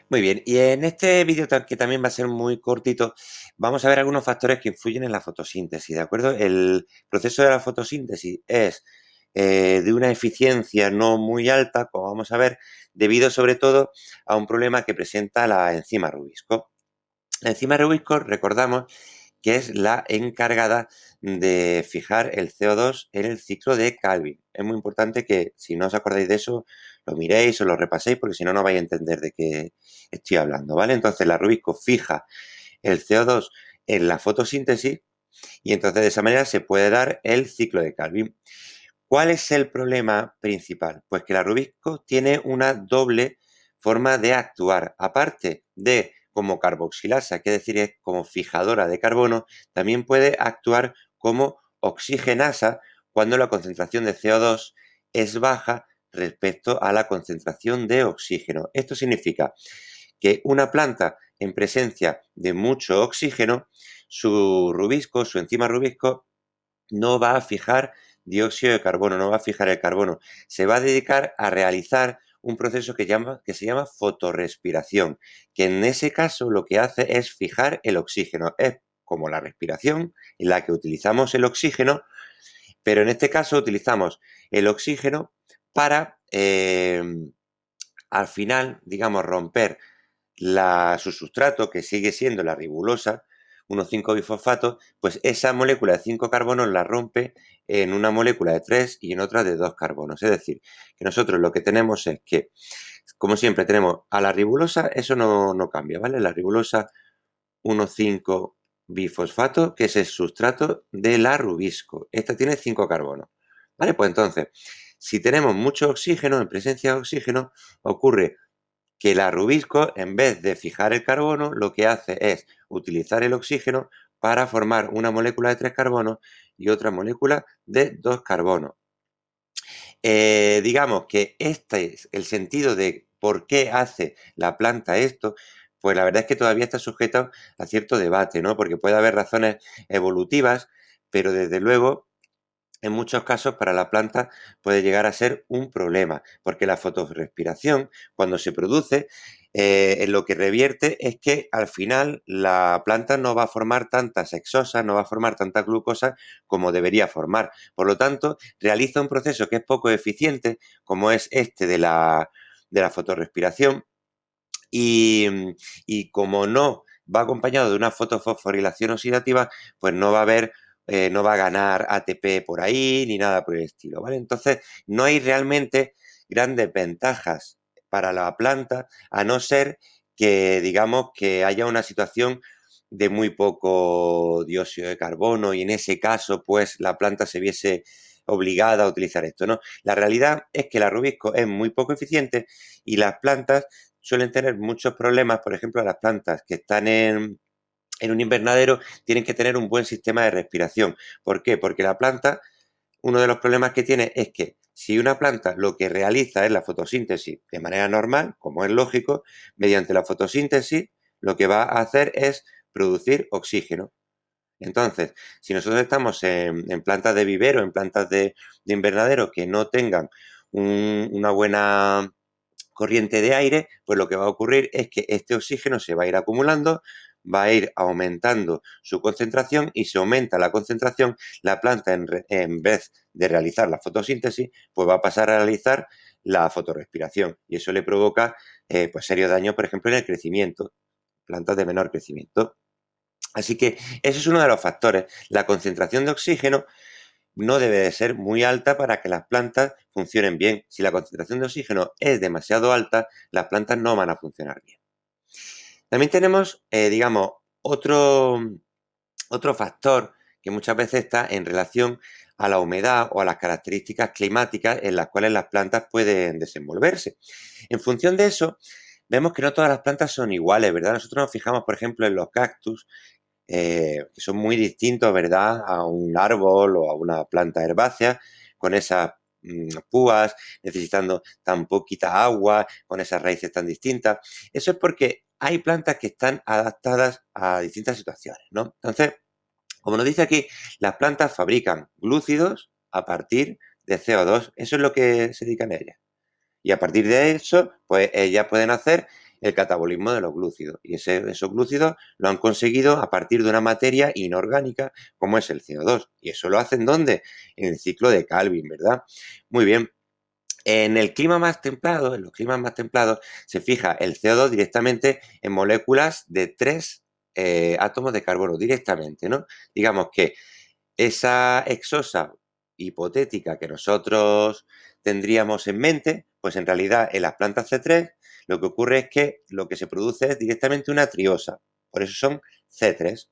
Muy bien, y en este vídeo que también va a ser muy cortito, vamos a ver algunos factores que influyen en la fotosíntesis, ¿de acuerdo? El proceso de la fotosíntesis es de una eficiencia no muy alta, como vamos a ver, debido sobre todo a un problema que presenta la enzima Rubisco. La enzima Rubisco, recordamos, que es la encargada de fijar el CO2 en el ciclo de Calvin. Es muy importante que, si no os acordáis de eso, lo miréis o lo repaséis, porque si no, no vais a entender de qué estoy hablando, ¿vale? Entonces, la Rubisco fija el CO2 en la fotosíntesis y entonces de esa manera se puede dar el ciclo de Calvin. ¿Cuál es el problema principal? Pues que la Rubisco tiene una doble forma de actuar. Aparte de como carboxilasa, que es decir, es como fijadora de carbono, también puede actuar como oxigenasa cuando la concentración de CO2 es baja respecto a la concentración de oxígeno. Esto significa que una planta en presencia de mucho oxígeno, su rubisco, su enzima rubisco, no va a fijar dióxido de carbono, no va a fijar el carbono. Se va a dedicar a realizar un proceso que se llama fotorrespiración, que en ese caso lo que hace es fijar el oxígeno. Es como la respiración en la que utilizamos el oxígeno, pero en este caso utilizamos el oxígeno para, al final, digamos, romper su sustrato, que sigue siendo la ribulosa, unos 5-bifosfato, pues esa molécula de 5 carbonos la rompe en una molécula de 3 y en otra de 2 carbonos. Es decir, que nosotros lo que tenemos es que, como siempre, tenemos a la ribulosa, eso no cambia, ¿vale? La ribulosa 1,5-bifosfato, que es el sustrato de la rubisco. Esta tiene 5 carbonos. ¿Vale? Pues entonces, si tenemos mucho oxígeno, en presencia de oxígeno, ocurre que la rubisco, en vez de fijar el carbono, lo que hace es utilizar el oxígeno para formar una molécula de 3 carbonos y otra molécula de 2 carbonos. Digamos que este es el sentido de por qué hace la planta esto, pues la verdad es que todavía está sujeto a cierto debate, ¿no? Porque puede haber razones evolutivas, pero desde luego en muchos casos para la planta puede llegar a ser un problema, porque la fotorrespiración, cuando se produce, en lo que revierte es que al final la planta no va a formar tantas hexosas, no va a formar tanta glucosa como debería formar. Por lo tanto, realiza un proceso que es poco eficiente, como es este de la fotorrespiración, y, y como no va acompañado de una fotofosforilación oxidativa, pues no va a haber, no va a ganar ATP por ahí ni nada por el estilo, ¿vale? Entonces, no hay realmente grandes ventajas para la planta, a no ser que, digamos, que haya una situación de muy poco dióxido de carbono y en ese caso, pues la planta se viese obligada a utilizar esto, ¿no? La realidad es que la Rubisco es muy poco eficiente y las plantas suelen tener muchos problemas. Por ejemplo, las plantas que están en un invernadero tienen que tener un buen sistema de respiración. ¿Por qué? Porque la planta, uno de los problemas que tiene es que si una planta lo que realiza es la fotosíntesis de manera normal, como es lógico, mediante la fotosíntesis lo que va a hacer es producir oxígeno. Entonces, si nosotros estamos en plantas de vivero, en plantas de invernadero que no tengan una buena corriente de aire, pues lo que va a ocurrir es que este oxígeno se va a ir acumulando, va a ir aumentando su concentración y si aumenta la concentración, la planta en vez de realizar la fotosíntesis, pues va a pasar a realizar la fotorrespiración y eso le provoca pues serios daños, por ejemplo, en el crecimiento, plantas de menor crecimiento. Así que ese es uno de los factores. La concentración de oxígeno no debe de ser muy alta para que las plantas funcionen bien. Si la concentración de oxígeno es demasiado alta, las plantas no van a funcionar bien. También tenemos, digamos, otro factor que muchas veces está en relación a la humedad o a las características climáticas en las cuales las plantas pueden desenvolverse. En función de eso, vemos que no todas las plantas son iguales, ¿verdad? Nosotros nos fijamos, por ejemplo, en los cactus, que son muy distintos, ¿verdad?, a un árbol o a una planta herbácea, con esas púas, necesitando tan poquita agua, con esas raíces tan distintas. Eso es porque hay plantas que están adaptadas a distintas situaciones, ¿no? Entonces, como nos dice aquí, las plantas fabrican glúcidos a partir de CO2. Eso es lo que se dedican ellas. Y a partir de eso, pues ellas pueden hacer el catabolismo de los glúcidos. Y esos glúcidos lo han conseguido a partir de una materia inorgánica como es el CO2. ¿Y eso lo hacen dónde? En el ciclo de Calvin, ¿verdad? Muy bien. En el clima más templado, en los climas más templados, se fija el CO2 directamente en moléculas de 3 átomos de carbono, directamente, ¿no? Digamos que esa exosa hipotética que nosotros tendríamos en mente, pues en realidad en las plantas C3 lo que ocurre es que lo que se produce es directamente una triosa, por eso son C3.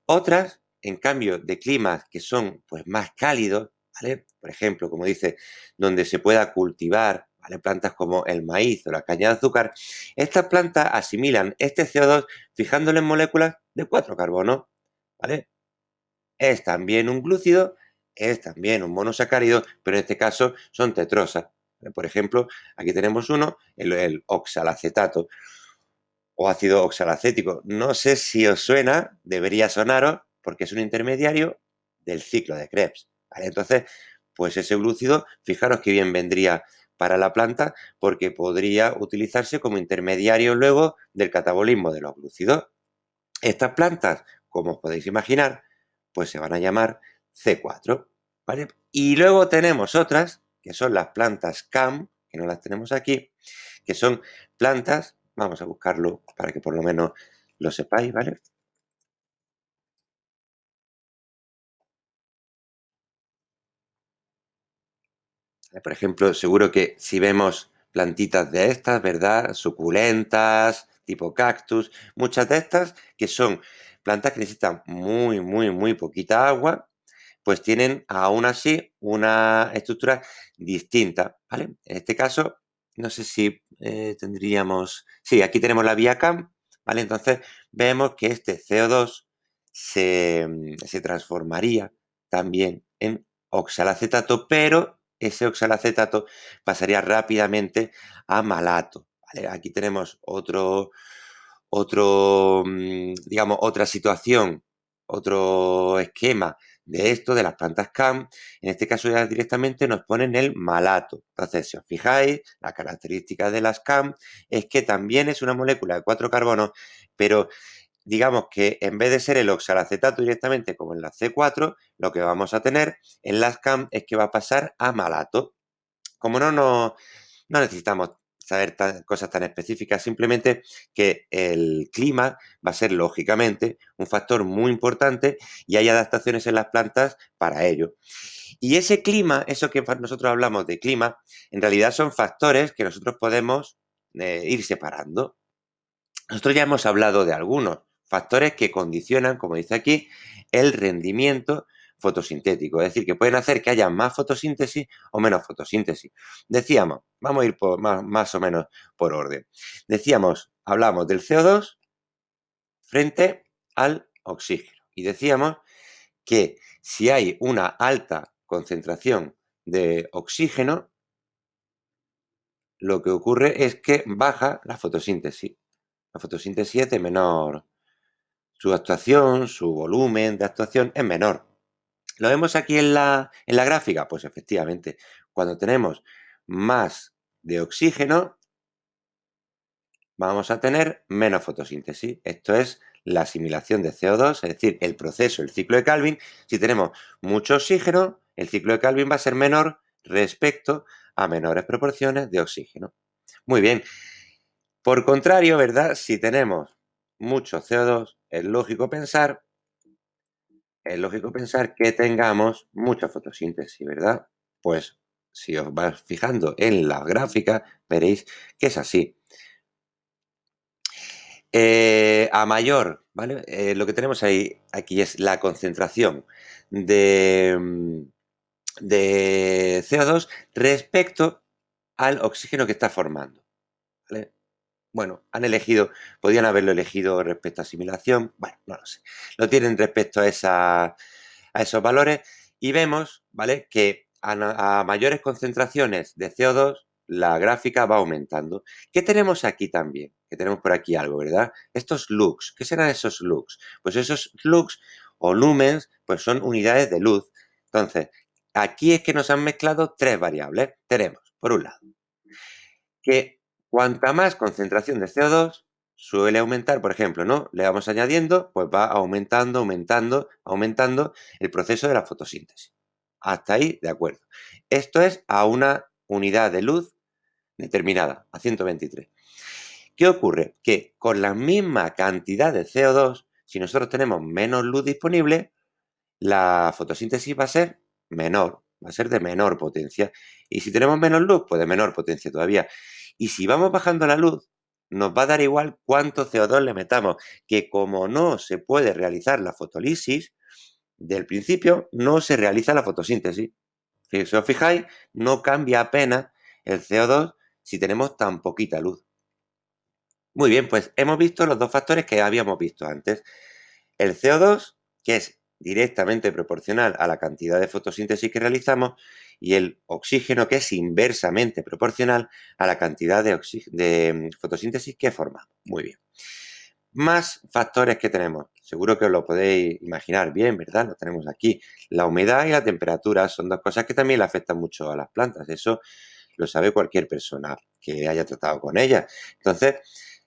Otras, en cambio, de climas que son pues más cálidos, ¿vale? Por ejemplo, como dice, donde se pueda cultivar, ¿vale? Plantas como el maíz o la caña de azúcar, estas plantas asimilan este CO2 fijándolo en moléculas de 4 carbonos, ¿vale? Es también un glúcido, es también un monosacárido, pero en este caso son tetrosas. Por ejemplo, aquí tenemos uno, el oxalacetato o ácido oxalacético. No sé si os suena, debería sonaros, porque es un intermediario del ciclo de Krebs. ¿Vale? Entonces, pues ese glúcido, fijaros que bien vendría para la planta, porque podría utilizarse como intermediario luego del catabolismo de los glúcidos. Estas plantas, como os podéis imaginar, pues se van a llamar C4, ¿vale? Y luego tenemos otras, que son las plantas CAM, que no las tenemos aquí, que son plantas, vamos a buscarlo para que por lo menos lo sepáis, ¿vale? Por ejemplo, seguro que si vemos plantitas de estas, ¿verdad? Suculentas, tipo cactus, muchas de estas que son plantas que necesitan muy, muy, muy poquita agua, pues tienen aún así una estructura distinta, ¿vale? En este caso, no sé si tendríamos... Sí, aquí tenemos la vía CAM, ¿vale? Entonces vemos que este CO2 se transformaría también en oxalacetato, pero ese oxalacetato pasaría rápidamente a malato, ¿vale? Aquí tenemos digamos, otra situación, otro esquema de esto, de las plantas CAM, en este caso ya directamente nos ponen el malato. Entonces, si os fijáis, la característica de las CAM es que también es una molécula de 4 carbonos, pero digamos que en vez de ser el oxalacetato directamente como en la C4, lo que vamos a tener en las CAM es que va a pasar a malato. Como no necesitamos saber cosas tan específicas, simplemente que el clima va a ser lógicamente un factor muy importante y hay adaptaciones en las plantas para ello. Y ese clima, eso que nosotros hablamos de clima, en realidad son factores que nosotros podemos ir separando. Nosotros ya hemos hablado de algunos factores que condicionan, como dice aquí, el rendimiento fotosintético, es decir, que pueden hacer que haya más fotosíntesis o menos fotosíntesis. Decíamos, vamos a ir más o menos por orden. Decíamos, hablamos del CO2 frente al oxígeno y decíamos que si hay una alta concentración de oxígeno, lo que ocurre es que baja la fotosíntesis. La fotosíntesis es de menor, su actuación, su volumen de actuación es menor. ¿Lo vemos aquí en la gráfica? Pues efectivamente, cuando tenemos más de oxígeno, vamos a tener menos fotosíntesis. Esto es la asimilación de CO2, es decir, el proceso, el ciclo de Calvin. Si tenemos mucho oxígeno, el ciclo de Calvin va a ser menor respecto a menores proporciones de oxígeno. Muy bien. Por contrario, ¿verdad? Si tenemos mucho CO2, es lógico pensar que tengamos mucha fotosíntesis, ¿verdad? Pues si os vais fijando en la gráfica, veréis que es así. A mayor, ¿vale? Lo que tenemos ahí, aquí es la concentración de, de CO2 respecto al oxígeno que está formando, ¿vale? Bueno, podían haberlo elegido respecto a asimilación, bueno, no lo sé. Lo tienen respecto a esos valores y vemos, ¿vale? Que a mayores concentraciones de CO2, la gráfica va aumentando. ¿Qué tenemos aquí también? Que tenemos por aquí algo, ¿verdad? Estos lux, ¿qué serán esos lux? Pues esos lux o lumens, pues son unidades de luz. Entonces, aquí es que nos han mezclado tres variables. Tenemos, por un lado, que Cuanta más concentración de CO2 suele aumentar, por ejemplo, ¿no? Le vamos añadiendo, pues va aumentando, aumentando, aumentando el proceso de la fotosíntesis. Hasta ahí, de acuerdo. Esto es a una unidad de luz determinada, a 123. ¿Qué ocurre? Que con la misma cantidad de CO2, si nosotros tenemos menos luz disponible, la fotosíntesis va a ser menor, va a ser de menor potencia. Y si tenemos menos luz, pues de menor potencia todavía. Y si vamos bajando la luz, nos va a dar igual cuánto CO2 le metamos, que como no se puede realizar la fotolisis, del principio no se realiza la fotosíntesis. Si os fijáis, no cambia apenas el CO2 si tenemos tan poquita luz. Muy bien, pues hemos visto los dos factores que habíamos visto antes. El CO2, que es directamente proporcional a la cantidad de fotosíntesis que realizamos, y el oxígeno, que es inversamente proporcional a la cantidad de fotosíntesis que formamos. Muy bien. Más factores que tenemos. Seguro que os lo podéis imaginar bien, ¿verdad? Lo tenemos aquí. La humedad y la temperatura son dos cosas que también le afectan mucho a las plantas. Eso lo sabe cualquier persona que haya tratado con ellas. Entonces,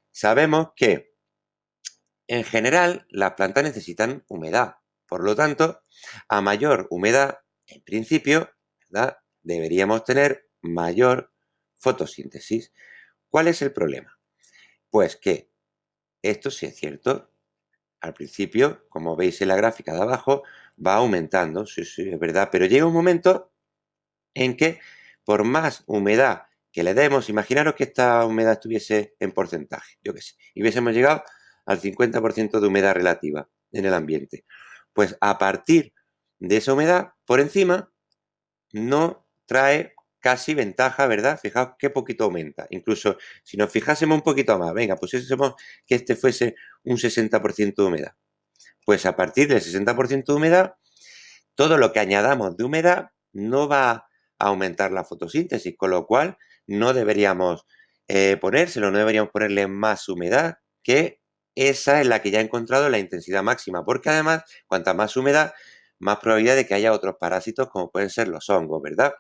sabemos que en general, las plantas necesitan humedad. Por lo tanto, a mayor humedad, en principio, ¿verdad? Deberíamos tener mayor fotosíntesis. ¿Cuál es el problema? Pues que esto sí es cierto. Al principio, como veis en la gráfica de abajo, va aumentando. Sí, sí, es verdad. Pero llega un momento en que, por más humedad que le demos, imaginaros que esta humedad estuviese en porcentaje, yo qué sé, y hubiésemos llegado al 50% de humedad relativa en el ambiente. Pues a partir de esa humedad, por encima, no trae casi ventaja, ¿verdad? Fijaos qué poquito aumenta. Incluso si nos fijásemos un poquito más, venga, pusiésemos que este fuese un 60% de humedad. Pues a partir del 60% de humedad, todo lo que añadamos de humedad no va a aumentar la fotosíntesis, con lo cual no deberíamos no deberíamos ponerle más humedad, que esa es la que ya he encontrado la intensidad máxima, porque además, cuanta más humedad, más probabilidad de que haya otros parásitos como pueden ser los hongos, ¿verdad?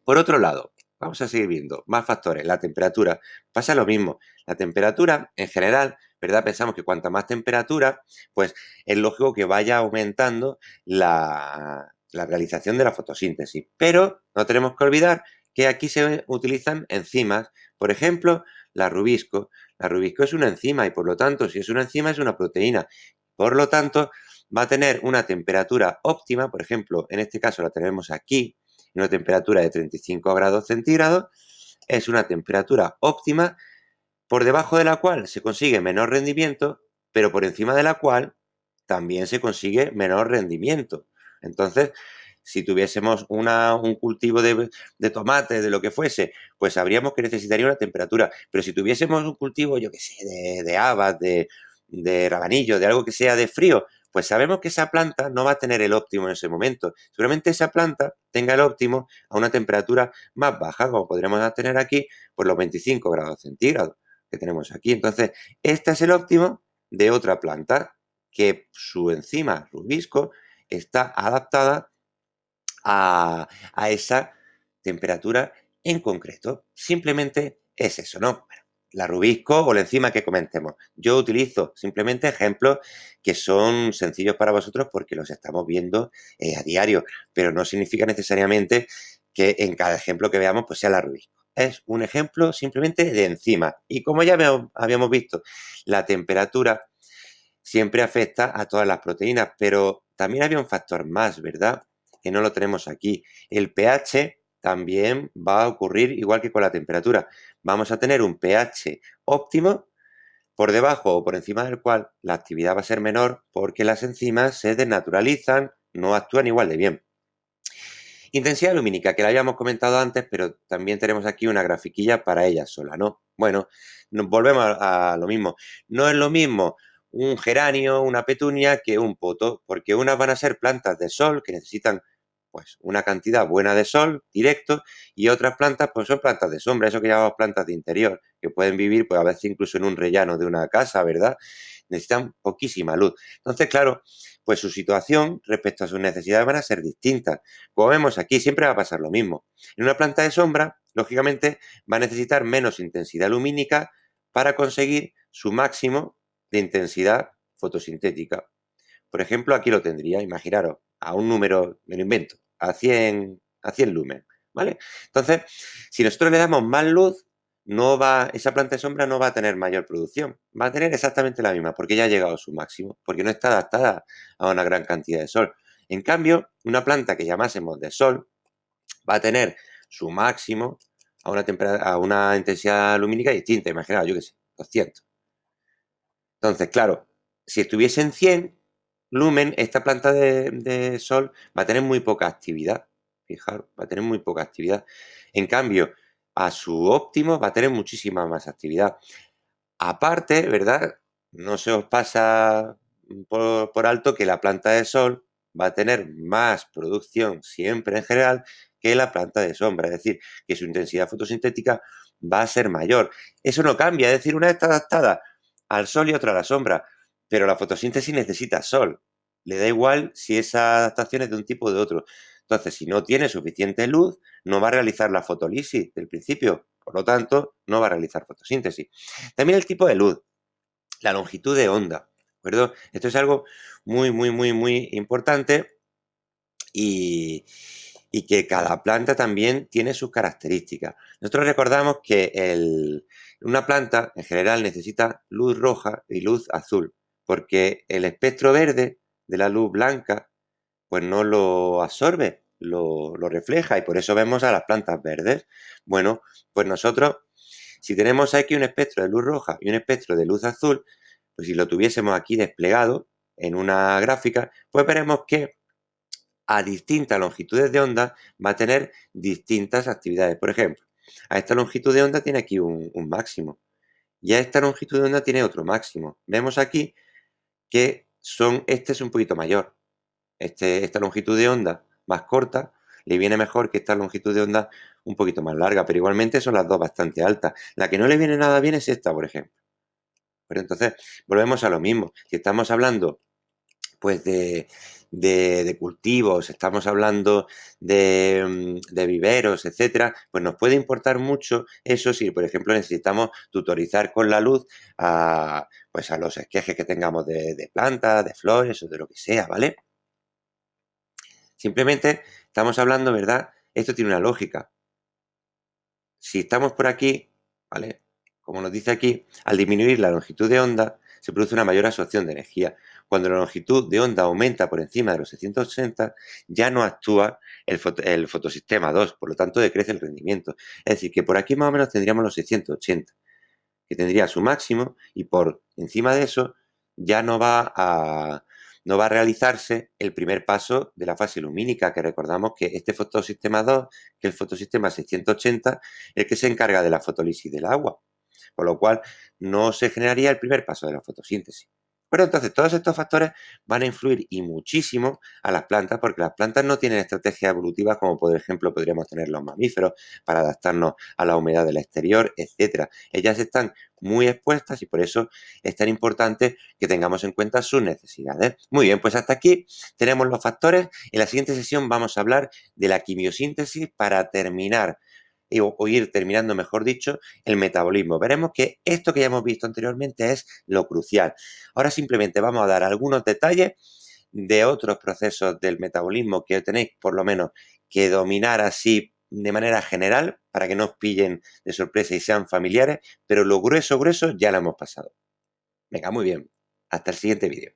Por otro lado, vamos a seguir viendo más factores. La temperatura. Pasa lo mismo. La temperatura, en general, ¿verdad? Pensamos que cuanta más temperatura, pues es lógico que vaya aumentando la realización de la fotosíntesis. Pero no tenemos que olvidar que aquí se utilizan enzimas. Por ejemplo, la rubisco. La rubisco es una enzima y por lo tanto, si es una enzima, es una proteína. Por lo tanto, va a tener una temperatura óptima. Por ejemplo, en este caso la tenemos aquí, una temperatura de 35 grados centígrados, es una temperatura óptima por debajo de la cual se consigue menor rendimiento, pero por encima de la cual también se consigue menor rendimiento. Entonces, si tuviésemos un cultivo de tomate, de lo que fuese, pues sabríamos que necesitaría una temperatura. Pero si tuviésemos un cultivo, yo qué sé, de habas, de rabanillo, de algo que sea de frío, pues sabemos que esa planta no va a tener el óptimo en ese momento. Seguramente esa planta tenga el óptimo a una temperatura más baja, como podríamos tener aquí, por los 25 grados centígrados que tenemos aquí. Entonces, este es el óptimo de otra planta que su enzima rubisco está adaptada a esa temperatura en concreto. Simplemente es eso, ¿no? Bueno, la rubisco o la enzima que comentemos. Yo utilizo simplemente ejemplos que son sencillos para vosotros porque los estamos viendo a diario, pero no significa necesariamente que en cada ejemplo que veamos pues sea la rubisco. Es un ejemplo simplemente de enzima. Y como ya habíamos visto, la temperatura siempre afecta a todas las proteínas, pero también había un factor más, ¿verdad? Que no lo tenemos aquí. El pH también va a ocurrir igual que con la temperatura. Vamos a tener un pH óptimo por debajo o por encima del cual la actividad va a ser menor porque las enzimas se desnaturalizan, no actúan igual de bien. Intensidad lumínica, que la habíamos comentado antes, pero también tenemos aquí una grafiquilla para ella sola, ¿no? Bueno, nos volvemos a lo mismo. No es lo mismo un geranio, una petunia, que un poto, porque unas van a ser plantas de sol que necesitan pues una cantidad buena de sol directo y otras plantas pues son plantas de sombra, eso que llamamos plantas de interior, que pueden vivir pues a veces incluso en un rellano de una casa, ¿verdad? Necesitan poquísima luz. Entonces, claro, pues su situación respecto a sus necesidades van a ser distintas. Como vemos aquí, siempre va a pasar lo mismo. En una planta de sombra, lógicamente va a necesitar menos intensidad lumínica para conseguir su máximo de intensidad fotosintética. Por ejemplo, aquí lo tendría, imaginaros, a un número, me lo invento, a 100 lumen, ¿vale? Entonces, si nosotros le damos más luz, esa planta de sombra no va a tener mayor producción, va a tener exactamente la misma, porque ya ha llegado a su máximo, porque no está adaptada a una gran cantidad de sol. En cambio, una planta que llamásemos de sol va a tener su máximo a una intensidad lumínica distinta, imaginaos, yo qué sé, 200. Entonces, claro, si estuviese en 100 lumen, esta planta de sol va a tener muy poca actividad. Fijaros, va a tener muy poca actividad. En cambio, a su óptimo va a tener muchísima más actividad. Aparte, ¿verdad? No se os pasa por alto que la planta de sol va a tener más producción siempre en general que la planta de sombra, es decir, que su intensidad fotosintética va a ser mayor. Eso no cambia, es decir, una está adaptada al sol y otra a la sombra, pero la fotosíntesis necesita sol. Le da igual si esa adaptación es de un tipo o de otro. Entonces, si no tiene suficiente luz, no va a realizar la fotolisis del principio, por lo tanto, no va a realizar fotosíntesis. También el tipo de luz, la longitud de onda, ¿de acuerdo? Esto es algo muy, muy, muy, muy importante y, y que cada planta también tiene sus características. Nosotros recordamos que una planta en general necesita luz roja y luz azul, porque el espectro verde de la luz blanca pues no lo absorbe, lo refleja y por eso vemos a las plantas verdes. Bueno, pues nosotros, si tenemos aquí un espectro de luz roja y un espectro de luz azul, pues si lo tuviésemos aquí desplegado en una gráfica, pues veremos que a distintas longitudes de onda va a tener distintas actividades. Por ejemplo, a esta longitud de onda tiene aquí un máximo y a esta longitud de onda tiene otro máximo. Vemos aquí que este es un poquito mayor. Esta longitud de onda más corta le viene mejor que esta longitud de onda un poquito más larga, pero igualmente son las dos bastante altas. La que no le viene nada bien es esta, por ejemplo. Pero entonces, volvemos a lo mismo. Si estamos hablando pues de cultivos, estamos hablando de viveros, etcétera, pues nos puede importar mucho eso si, por ejemplo, necesitamos tutorizar con la luz pues a los esquejes que tengamos de plantas, de flores o de lo que sea, ¿vale? Simplemente estamos hablando, ¿verdad? Esto tiene una lógica. Si estamos por aquí, ¿vale? Como nos dice aquí, al disminuir la longitud de onda, se produce una mayor absorción de energía. Cuando la longitud de onda aumenta por encima de los 680, ya no actúa el fotosistema 2, por lo tanto decrece el rendimiento. Es decir, que por aquí más o menos tendríamos los 680, que tendría su máximo, y por encima de eso ya no va a realizarse el primer paso de la fase lumínica, que recordamos que este fotosistema 2, que el fotosistema 680, es el que se encarga de la fotólisis del agua, con lo cual no se generaría el primer paso de la fotosíntesis. Pero entonces todos estos factores van a influir y muchísimo a las plantas, porque las plantas no tienen estrategias evolutivas como por ejemplo podríamos tener los mamíferos para adaptarnos a la humedad del exterior, etcétera. Ellas están muy expuestas y por eso es tan importante que tengamos en cuenta sus necesidades. Muy bien, pues hasta aquí tenemos los factores. En la siguiente sesión vamos a hablar de la quimiosíntesis para terminar o ir terminando, mejor dicho, el metabolismo. Veremos que esto que ya hemos visto anteriormente es lo crucial. Ahora simplemente vamos a dar algunos detalles de otros procesos del metabolismo que tenéis por lo menos que dominar así de manera general para que no os pillen de sorpresa y sean familiares, pero lo grueso, grueso ya lo hemos pasado. Venga, muy bien. Hasta el siguiente vídeo.